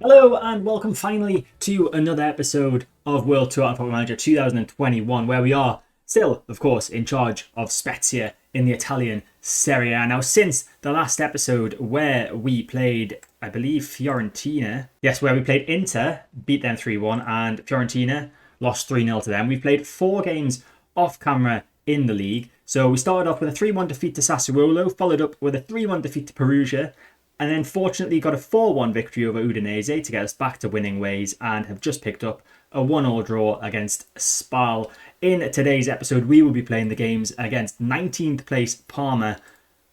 Hello and welcome finally to another episode of World Tour and Football Manager 2021, where we are still, of course, in charge of Spezia in the Italian Serie A. Now, since the last episode where we played, I believe, Fiorentina, yes, where we played Inter, beat them 3-1, and Fiorentina lost 3-0 to them, we've played 4 games off camera in the league. So we started off with a 3-1 defeat to Sassuolo, followed up with a 3-1 defeat to Perugia, and then fortunately got a 4-1 victory over Udinese to get us back to winning ways, and have just picked up a 1-1 draw against Spal. In today's episode, we will be playing the games against 19th place Parma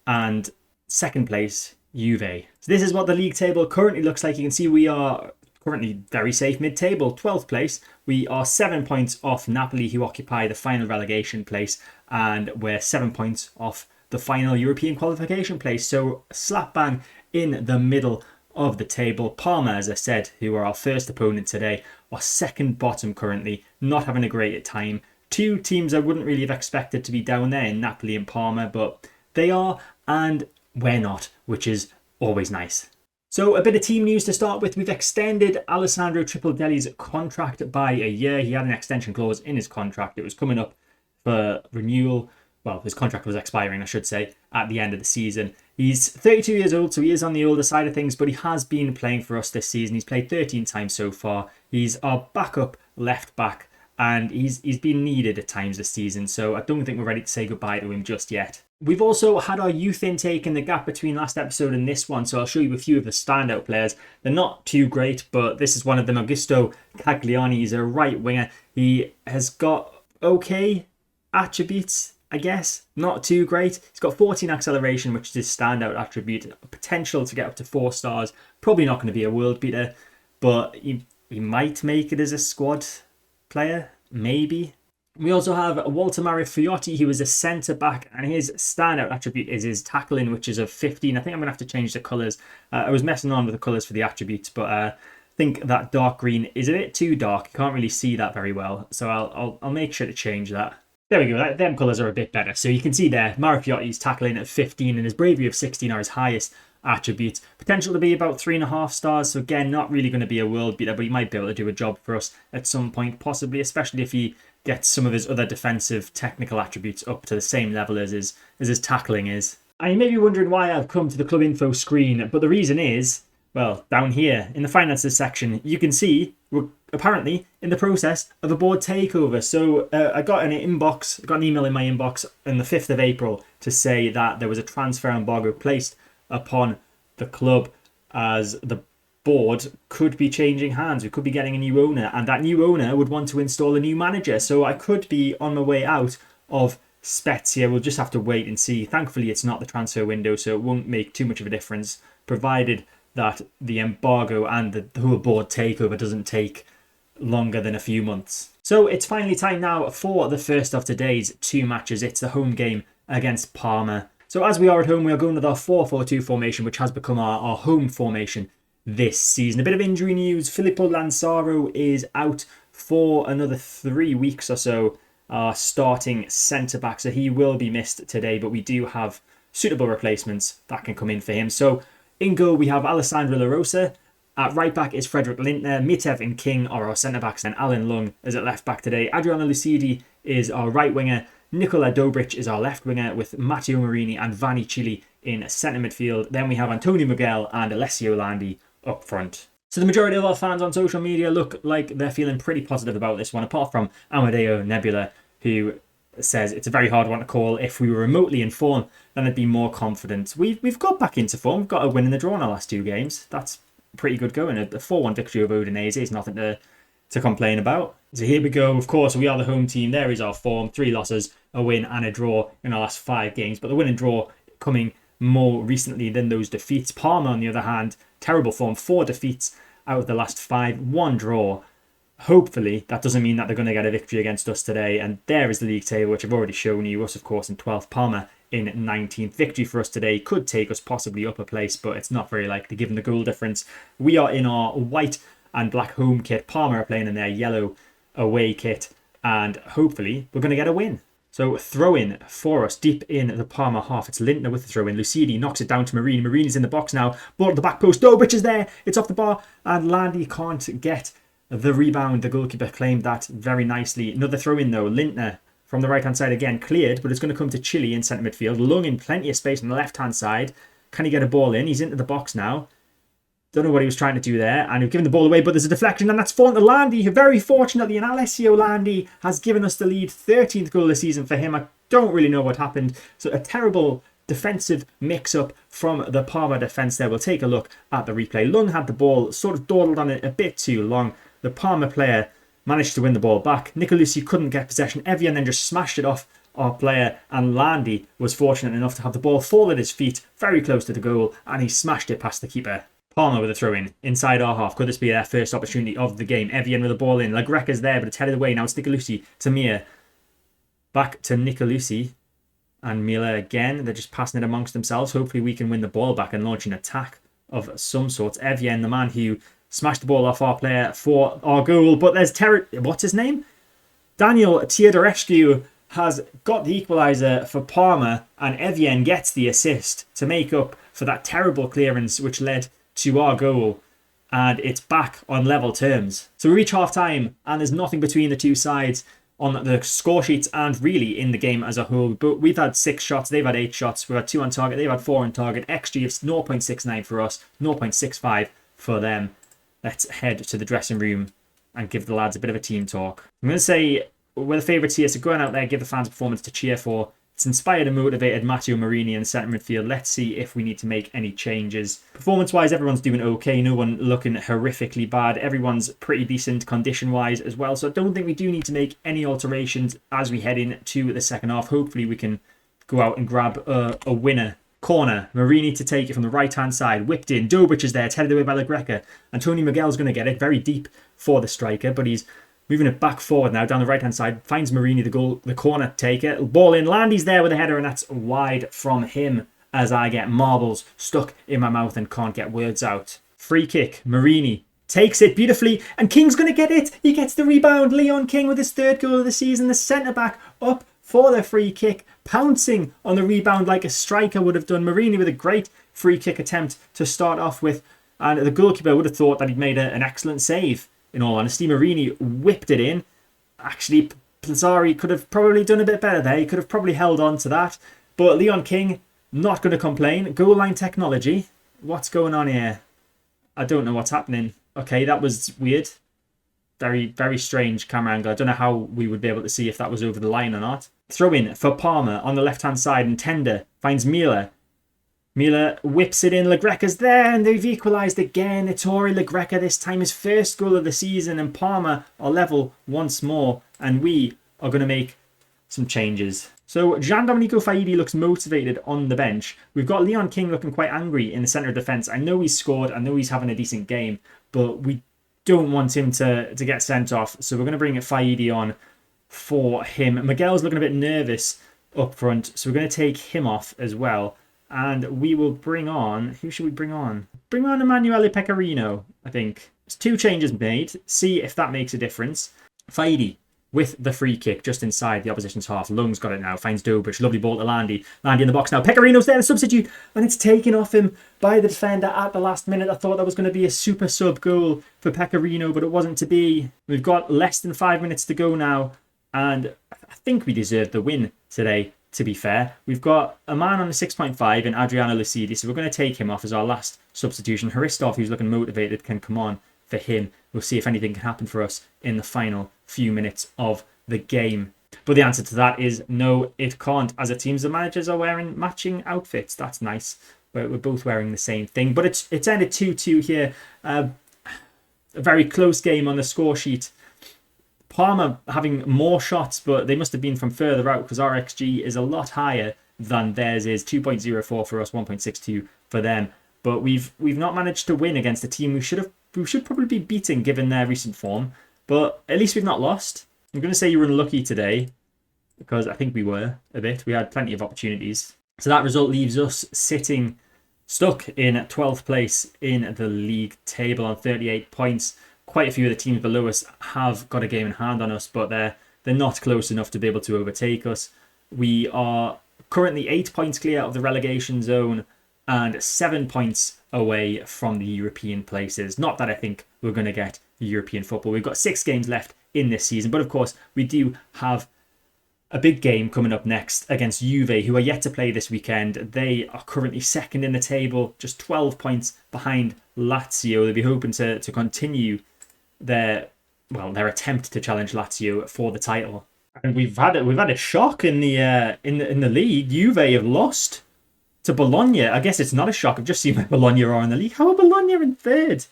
and 2nd place Juve. So this is what the league table currently looks like. You can see we are currently very safe mid-table, 12th place. We are 7 points off Napoli, who occupy the final relegation place, and we're 7 points off the final European qualification place. So slap bang in the middle of the table. Parma, as I said, who are our first opponent today, are second bottom currently, not having a great time. 2 teams I wouldn't really have expected to be down there in Napoli and Parma, but they are, and we're not, which is always nice. So a bit of team news to start with. We've extended Alessandro Tripoldelli's contract by a year. He had an extension clause in his contract. It was coming up for renewal. Well, his contract was expiring, I should say, at the end of the season. He's 32 years old, so he is on the older side of things, but he has been playing for us this season. He's played 13 times so far. He's our backup left back, and he's been needed at times this season, so I don't think we're ready to say goodbye to him just yet. We've also had our youth intake in the gap between last episode and this one, so I'll show you a few of the standout players. They're not too great, but this is one of them, Augusto Cagliani. He's a right winger. He has got okay attributes, I guess. Not too great. He's got 14 acceleration, which is his standout attribute. Potential to get up to 4 stars. Probably not going to be a world beater, but he might make it as a squad player, maybe. We also have Walter Mario Fiotti, who is a centre-back, and his standout attribute is his tackling, which is of 15. I think I'm going to have to change the colours. I was messing on with the colours for the attributes, but I think that dark green is a bit too dark. You can't really see that very well, so I'll make sure to change that. There we go, them colours are a bit better. So you can see there, Mario Fiotti's tackling at 15 and his bravery of 16 are his highest attributes. Potential to be about 3.5 stars, so again, not really going to be a world beater, but he might be able to do a job for us at some point, possibly, especially if he gets some of his other defensive technical attributes up to the same level as his tackling is. And you may be wondering why I've come to the club info screen, but the reason is, well, down here in the finances section, you can see we're apparently in the process of a board takeover. So I got an email in my inbox on the 5th of April to say that there was a transfer embargo placed upon the club, as the board could be changing hands. We could be getting a new owner, and that new owner would want to install a new manager. So I could be on my way out of Spezia. We'll just have to wait and see. Thankfully, it's not the transfer window, so it won't make too much of a difference, provided that the embargo and the whole board takeover doesn't take longer than a few months. So it's finally time now for the first of today's 2 matches. It's the home game against Parma. So as we are at home, we are going with our 4-4-2 formation, which has become our home formation this season. A bit of injury news. Filippo Lansaro is out for another 3 weeks or so, starting centre-back. So he will be missed today, but we do have suitable replacements that can come in for him. So in goal, we have Alessandro La Rosa. At right back is Frederick Lintner. Mitev and King are our centre-backs, and Alan Lung is at left back today. Adriano Lucidi is our right winger. Nikola Dobric is our left winger, with Matteo Marini and Vanni Chili in centre midfield. Then we have Antonio Miguel and Alessio Landi up front. So the majority of our fans on social media look like they're feeling pretty positive about this one, apart from Amadeo Nebula, who says it's a very hard one to call. If we were remotely in form, then I'd be more confident. We've got back into form. We've got a win in the draw in our last 2 games. That's pretty good going. A 4-1 victory over Udinese is nothing to complain about. So here we go. Of course, we are the home team. There is our form. 3 losses, a win and a draw in our last 5 games. But the win and draw coming more recently than those defeats. Parma, on the other hand, terrible form. 4 defeats out of the last 5. 1 draw. Hopefully, that doesn't mean that they're going to get a victory against us today. And there is the league table, which I've already shown you. Us, of course, in 12th. Parma in 19th. Victory for us today could take us possibly up a place, but it's not very likely given the goal difference. We are in our white and black home kit. Parma are playing in their yellow away kit, and hopefully we're going to get a win. So throw-in for us deep in the Parma half. It's Lindner with the throw-in. Lucidi knocks it down to Marini. Marini's in the box now. Ball at the back post. Dobric is there. It's off the bar. And Landy can't get the rebound. The goalkeeper claimed that very nicely. Another throw-in though. Lindner from the right-hand side again. Cleared, but it's going to come to Chile in centre midfield. Lung in plenty of space on the left-hand side. Can he get a ball in? He's into the box now. Don't know what he was trying to do there. And he's given the ball away, but there's a deflection, and that's fallen to Landy, who very fortunately, and Alessio Landy has given us the lead. 13th goal of the season for him. I don't really know what happened. So a terrible defensive mix-up from the Parma defence there. We'll take a look at the replay. Lung had the ball, sort of dawdled on it a bit too long. The Parma player managed to win the ball back. Nicolucci couldn't get possession. Evian then just smashed it off our player, and Landy was fortunate enough to have the ball fall at his feet, very close to the goal, and he smashed it past the keeper. Palmer with a throw-in inside our half. Could this be their first opportunity of the game? Evian with the ball in. Lagreca's there, but it's headed away. Now it's Nicolucci to Mir. Back to Nicolucci. And Mila again. They're just passing it amongst themselves. Hopefully we can win the ball back and launch an attack of some sort. Evian, the man who smashed the ball off our player for our goal. But there's what's his name? Daniel Teodorescu has got the equaliser for Parma. And Evian gets the assist to make up for that terrible clearance which led to our goal, and it's back on level terms. So we reach half-time, and there's nothing between the two sides on the score sheets and really in the game as a whole. But we've had 6 shots, they've had 8 shots, we've had 2 on target, they've had 4 on target. XG of 0.69 for us, 0.65 for them. Let's head to the dressing room and give the lads a bit of a team talk. I'm going to say we're the favourites here, so go on out there, give the fans a performance to cheer for. It's inspired and motivated Matteo Marini in the centre midfield. Let's see if we need to make any changes. Performance-wise, everyone's doing okay. No one looking horrifically bad. Everyone's pretty decent condition-wise as well. So I don't think we do need to make any alterations as we head into the second half. Hopefully we can go out and grab a winner. Corner. Marini to take it from the right-hand side. Whipped in. Dobric is there. It's headed away by Lagreca. And Tony Miguel's going to get it very deep for the striker, but he's moving it back forward now, down the right-hand side. Finds Marini, the corner taker. Ball in. Landy's there with a header, and that's wide from him as I get marbles stuck in my mouth and can't get words out. Free kick. Marini takes it beautifully, and King's going to get it. He gets the rebound. Leon King with his 3rd goal of the season. The centre-back up for the free kick, pouncing on the rebound like a striker would have done. Marini with a great free kick attempt to start off with, and the goalkeeper would have thought that he'd made an excellent save. In all honesty, Marini whipped it in. Actually, Plazzari could have probably done a bit better there. He could have probably held on to that. But Leon King, not going to complain. Goal line technology. What's going on here? I don't know what's happening. Okay, that was weird. Very, very strange camera angle. I don't know how we would be able to see if that was over the line or not. Throw in for Palmer on the left-hand side, and Tender finds Mila. Mila whips it in. Lagreca's there, and they've equalised again. Ettore Lagreca, this time his 1st goal of the season, and Parma are level once more, and we are going to make some changes. So Gian-Domenico Faidi looks motivated on the bench. We've got Leon King looking quite angry in the centre of defence. I know he's scored, I know he's having a decent game, but we don't want him to get sent off, so we're going to bring Faidi on for him. Miguel's looking a bit nervous up front, so we're going to take him off as well. And we will bring on... Who should we bring on? Bring on Emanuele Pecorino, I think. There's 2 changes made. See if that makes a difference. Faidi with the free kick just inside the opposition's half. Lung's got it now. Finds Dobric. Lovely ball to Landy. Landy in the box now. Pecorino's there, the substitute. And it's taken off him by the defender at the last minute. I thought that was going to be a super sub goal for Pecorino, but it wasn't to be. We've got less than 5 minutes to go now. And I think we deserved the win today. To be fair, we've got a man on a 6.5 in Adriano Lucidi, so we're going to take him off as our last substitution. Haristov, who's looking motivated, can come on for him. We'll see if anything can happen for us in the final few minutes of the game. But the answer to that is no, it can't. As it seems, the managers are wearing matching outfits. That's nice. We're both wearing the same thing. But it's ended 2-2 here. A very close game on the score sheet. Parma having more shots, but they must have been from further out because our XG is a lot higher than theirs is. 2.04 for us, 1.62 for them. But we've not managed to win against a team we should probably be beating given their recent form. But at least we've not lost. I'm going to say you were unlucky today because I think we were a bit. We had plenty of opportunities. So that result leaves us sitting stuck in 12th place in the league table on 38 points. Quite a few of the teams below us have got a game in hand on us, but they're not close enough to be able to overtake us. We are currently 8 points clear of the relegation zone and 7 points away from the European places. Not that I think we're going to get European football. We've got 6 games left in this season, but of course we do have a big game coming up next against Juve, who are yet to play this weekend. They are currently second in the table, just 12 points behind Lazio. They'll be hoping to continue their attempt to challenge Lazio for the title. And we've had a shock in the league. Juve have lost to Bologna. I guess it's not a shock. I've just seen where Bologna are in the league. How are Bologna in third?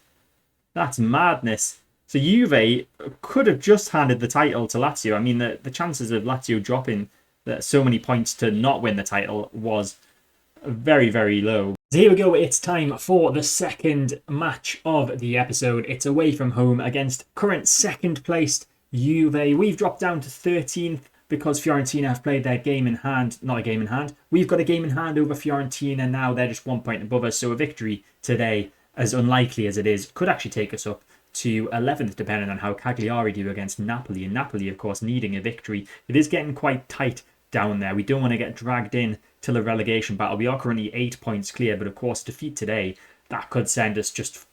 That's madness. So Juve could have just handed the title to Lazio. I mean, the chances of Lazio dropping so many points to not win the title was very, very low. So here we go. It's time for the second match of the episode. It's away from home against current second placed Juve. We've dropped down to 13th because Fiorentina have played their game in hand. Not a game in hand. We've got a game in hand over Fiorentina now. They're just 1 point above us. So a victory today, as unlikely as it is, could actually take us up to 11th, depending on how Cagliari do against Napoli. And Napoli, of course, needing a victory. It is getting quite tight down there. We don't want to get dragged in to the relegation battle. We are currently 8 points clear, but of course, defeat today, that could send us just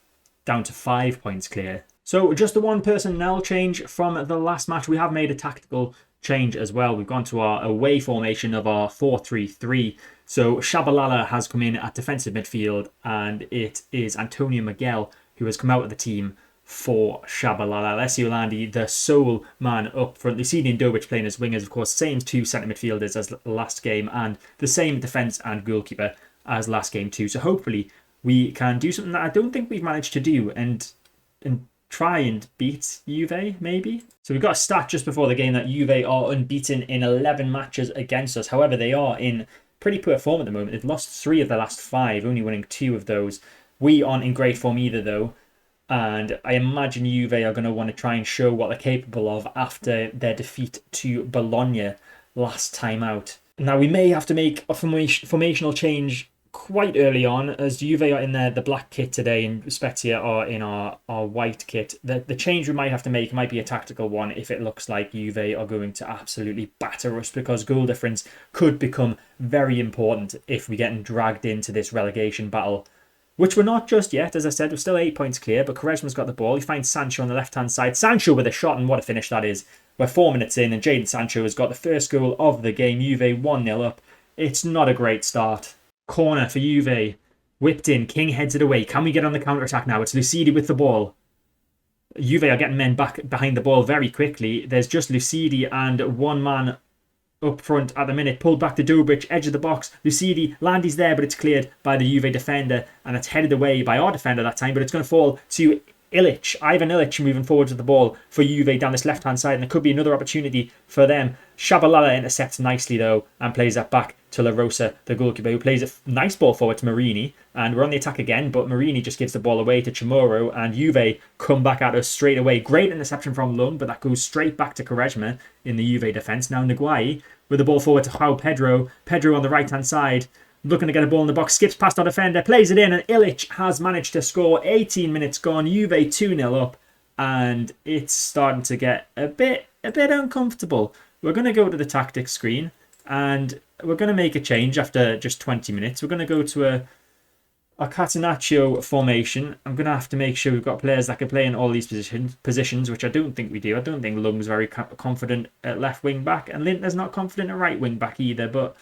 down to 5 points clear. So just the one personnel change from the last match. We have made a tactical change as well. We've gone to our away formation of our 4-3-3. So Shabalala has come in at defensive midfield, and it is Antonio Miguel who has come out of the team for Shabalala. Alessio Landi, the sole man up front. Lucidi and Dobic playing as wingers, of course, same 2 centre midfielders as last game, and the same defence and goalkeeper as last game too. So hopefully we can do something that I don't think we've managed to do and try and beat Juve, maybe. So we've got a stat just before the game that Juve are unbeaten in 11 matches against us. However, they are in pretty poor form at the moment. They've lost 3 of the last 5, only winning 2 of those. We aren't in great form either, though. And I imagine Juve are going to want to try and show what they're capable of after their defeat to Bologna last time out. Now, we may have to make a formational change quite early on, as Juve are in the black kit today and Spezia are in our white kit. The change we might have to make might be a tactical one if it looks like Juve are going to absolutely batter us, because goal difference could become very important if we get dragged into this relegation battle, which we're not just yet. As I said, we're still 8 points clear, but Quaresma's got the ball. He finds Sancho on the left-hand side. Sancho with a shot, and what a finish that is. We're 4 minutes in, and Jadon Sancho has got the first goal of the game. Juve 1-0 up. It's not a great start. Corner for Juve. Whipped in. King heads it away. Can we get on the counter-attack now? It's Lucidi with the ball. Juve are getting men back behind the ball very quickly. There's just Lucidi and one man up front at the minute. Pulled back to Dobric, edge of the box. Lucidi, Landy's there, but it's cleared by the Juve defender, and it's headed away by our defender that time, but it's going to fall to Ilic. Ivan Ilic moving forward with the ball for Juve down this left-hand side, and there could be another opportunity for them. Shabalala intercepts nicely, though, and plays that back to La Rosa, the goalkeeper, who plays a nice ball forward to Marini, and we're on the attack again, but Marini just gives the ball away to Chamorro, and Juve come back at us straight away. Great interception from Lung, but that goes straight back to Quaresma in the Juve defence. Now Niguai with the ball forward to João Pedro. Pedro on the right-hand side, looking to get a ball in the box, skips past our defender, plays it in, and Ilic has managed to score. 18 minutes gone, Juve 2-0 up, and it's starting to get a bit uncomfortable. We're going to go to the tactics screen, and we're going to make a change after just 20 minutes. We're going to go to a Catenaccio formation. I'm going to have to make sure we've got players that can play in all these positions, which I don't think we do. I don't think Lung's very confident at left wing back, and Lintner's not confident at right wing back either, but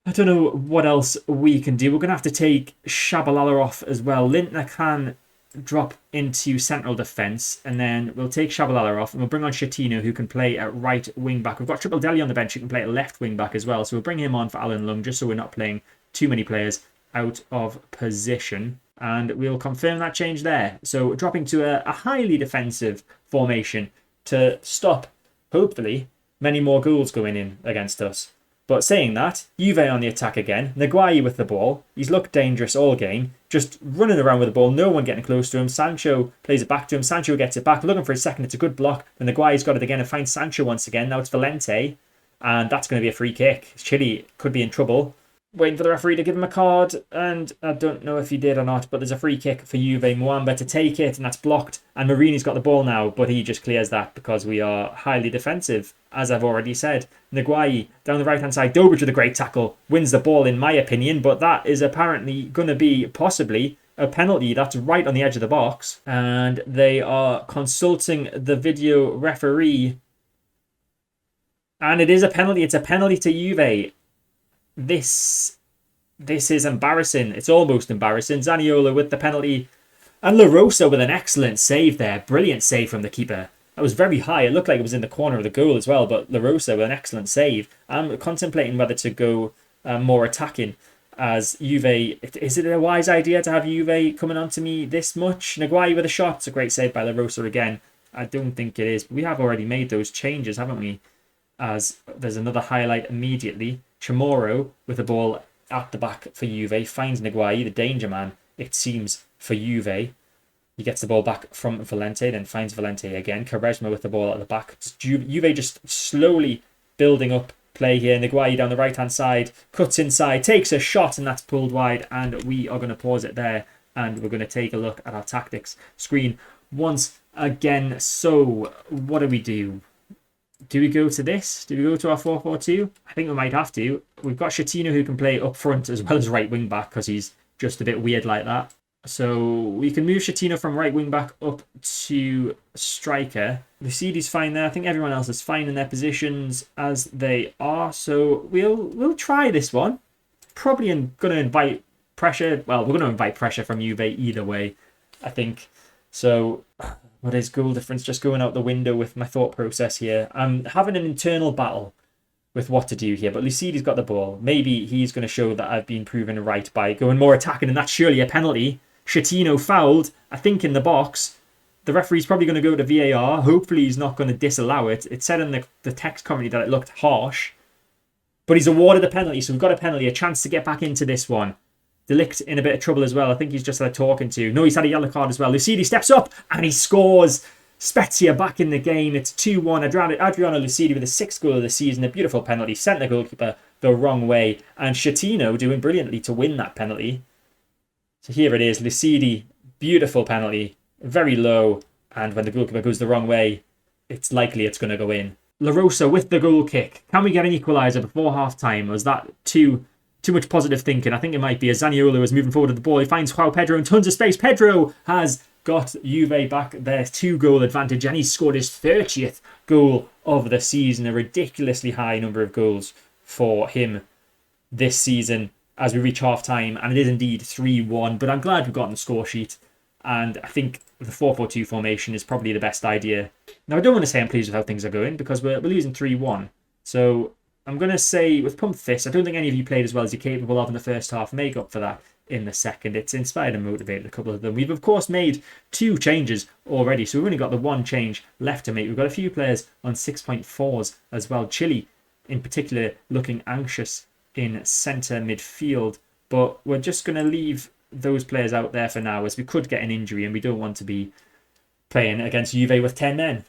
I don't know what else we can do. We're going to have to take Shabalala off as well. Lintner can drop into central defence, and then we'll take Shabalala off, and we'll bring on Schettino, who can play at right wing back. We've got Triple Deli on the bench, who can play at left wing back as well, so we'll bring him on for Alan Lung, just so we're not playing too many players out of position, and we'll confirm that change there. So dropping to a highly defensive formation to stop, hopefully, many more goals going in against us. But saying that, Juve on the attack again. Niguai with the ball. He's looked dangerous all game. Just running around with the ball. No one getting close to him. Sancho plays it back to him. Sancho gets it back. Looking for a second. It's a good block. But Niguai's got it again and finds Sancho once again. Now it's Valente. And that's going to be a free kick. Chile could be in trouble. waiting for the referee to give him a card, and I don't know if he did or not, but there's a free kick for Juve. Mwamba to take it, and that's blocked, and Marini's got the ball now, but he just clears that because we are highly defensive, as I've already said. Nguai down the right-hand side, Dobridge with a great tackle, wins the ball in my opinion, but that is apparently going to be possibly a penalty. That's right on the edge of the box, and they are consulting the video referee, and it is a penalty. It's a penalty to Juve. This is embarrassing. It's almost embarrassing. Zaniolo with the penalty. And La Rosa with an excellent save there. Brilliant save from the keeper. That was very high. It looked like it was in the corner of the goal as well. But La Rosa with an excellent save. I'm contemplating whether to go more attacking. As Juve... Is it a wise idea to have Juve coming on to me this much? Nguai with a shot. It's a great save by La Rosa again. I don't think it is. We have already made those changes, haven't we? As there's another highlight immediately. Chamorro with the ball at the back for Juve. Finds Nguai, the danger man, it seems, for Juve. He gets the ball back from Valente, then finds Valente again. Quaresma with the ball at the back. Juve just slowly building up play here. Nguai down the right-hand side. Cuts inside, takes a shot, and that's pulled wide. And we are going to pause it there. And we're going to take a look at our tactics screen once again. So, what do? Do we go to this? Do we go to our 4-4-2? I think we might have to. We've got Schettino who can play up front as well as right wing back because he's just a bit weird like that. So we can move Schettino from right wing back up to striker. Lucidi's fine there. I think everyone else is fine in their positions as they are. So we'll try this one. Probably going to invite pressure. Well, we're going to invite pressure from Juve either way, I think. So... what is goal difference just going out the window with my thought process here? I'm having an internal battle with what to do here, but Lucidi's got the ball. Maybe he's going to show that I've been proven right by going more attacking, and that's surely a penalty. Schettino fouled, I think, in the box. The referee's probably going to go to VAR. Hopefully he's not going to disallow it. It said in the text commentary that it looked harsh, but he's awarded a penalty, so we've got a penalty, a chance to get back into this one. De Ligt in a bit of trouble as well. I think he's just had talking to. No, he's had a yellow card as well. Lucidi steps up and he scores. Spezia back in the game. It's 2-1. Adriano Lucidi with the 6th goal of the season. A beautiful penalty. Sent the goalkeeper the wrong way. And Schettino doing brilliantly to win that penalty. So here it is. Lucidi. Beautiful penalty. Very low. And when the goalkeeper goes the wrong way, it's likely it's going to go in. La Rosa with the goal kick. Can we get an equaliser before half-time? Was that too much positive thinking? I think it might be. As Zaniolo is moving forward with the ball, he finds Joao Pedro in tons of space. Pedro has got Juve back their 2-goal advantage, and he's scored his 30th goal of the season. A ridiculously high number of goals for him this season as we reach half-time, and it is indeed 3-1, but I'm glad we've gotten the score sheet, and I think the 4-4-2 formation is probably the best idea. Now, I don't want to say I'm pleased with how things are going, because we're losing 3-1, so I'm going to say, with Pump Fist, I don't think any of you played as well as you're capable of in the first half. Make up for that in the second. It's inspired and motivated a couple of them. We've, of course, made 2 changes already, so we've only got the 1 change left to make. We've got a few players on 6.4s as well. Chile, in particular, looking anxious in centre midfield, but we're just going to leave those players out there for now, as we could get an injury, and we don't want to be playing against Juve with 10 men.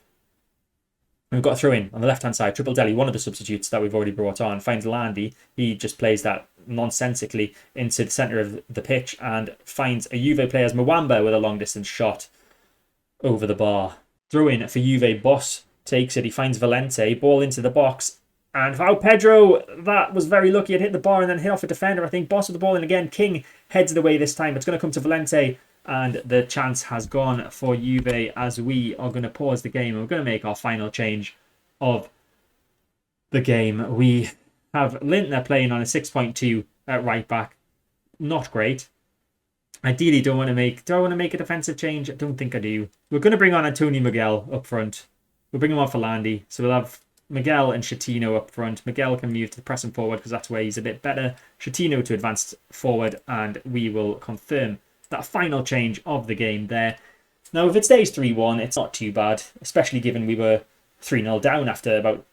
We've got a throw in on the left-hand side. Triple Deli, one of the substitutes that we've already brought on, finds Landi. He just plays that nonsensically into the centre of the pitch and finds a Juve player as Mwamba with a long-distance shot over the bar. Throw in for Juve. Boss takes it. He finds Valente. Ball into the box. And Joao Pedro, that was very lucky. It hit the bar and then hit off a defender, I think. Boss with the ball in again. King heads it away this time. It's going to come to Valente. And the chance has gone for Juve as we are going to pause the game. We're going to make our final change of the game. We have Lintner playing on a 6.2 at right back. Not great. Ideally, do I want to make a defensive change? I don't think I do. We're going to bring on Antonio Miguel up front. We'll bring him on for Landi. So we'll have Miguel and Schettino up front. Miguel can move to the pressing forward because that's where he's a bit better. Schettino to advance forward, and we will confirm that final change of the game there. Now, if it stays 3-1, it's not too bad, especially given we were 3-0 down after about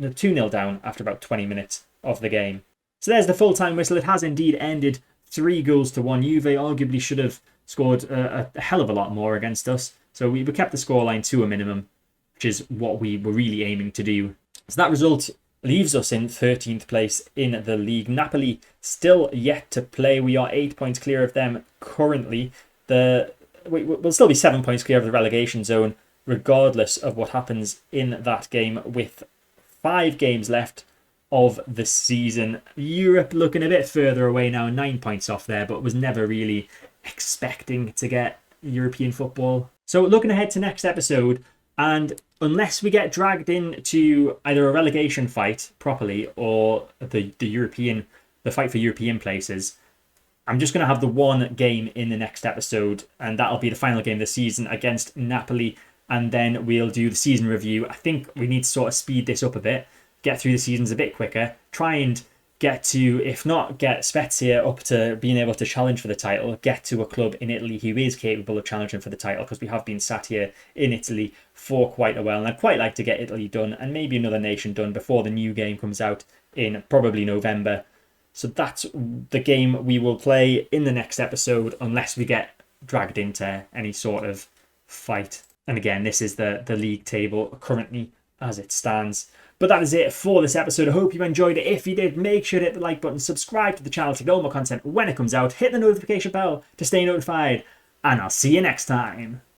2-0 down after about 20 minutes of the game. So there's the full-time whistle. It has indeed ended 3-1. Juve arguably should have scored a hell of a lot more against us. So we kept the scoreline to a minimum, which is what we were really aiming to do. So that result leaves us in 13th place in the league. Napoli still yet to play. We are 8 points clear of them currently. We'll still be 7 points clear of the relegation zone, regardless of what happens in that game, with 5 games left of the season. Europe looking a bit further away now, 9 points off there, but was never really expecting to get European football. So looking ahead to next episode, and unless we get dragged into either a relegation fight properly or the fight for European places, I'm just going to have the one game in the next episode, and that'll be the final game of the season against Napoli, and then we'll do the season review. I think we need to sort of speed this up a bit, get through the seasons a bit quicker, try and get to, if not get Spezia up to being able to challenge for the title, get to a club in Italy who is capable of challenging for the title, because we have been sat here in Italy for quite a while, and I'd quite like to get Italy done and maybe another nation done before the new game comes out in probably November. So that's the game we will play in the next episode, unless we get dragged into any sort of fight. And again, this is the league table currently as it stands. But that is it for this episode. I hope you enjoyed it. If you did, make sure to hit the like button, subscribe to the channel to get all more content when it comes out, hit the notification bell to stay notified, and I'll see you next time.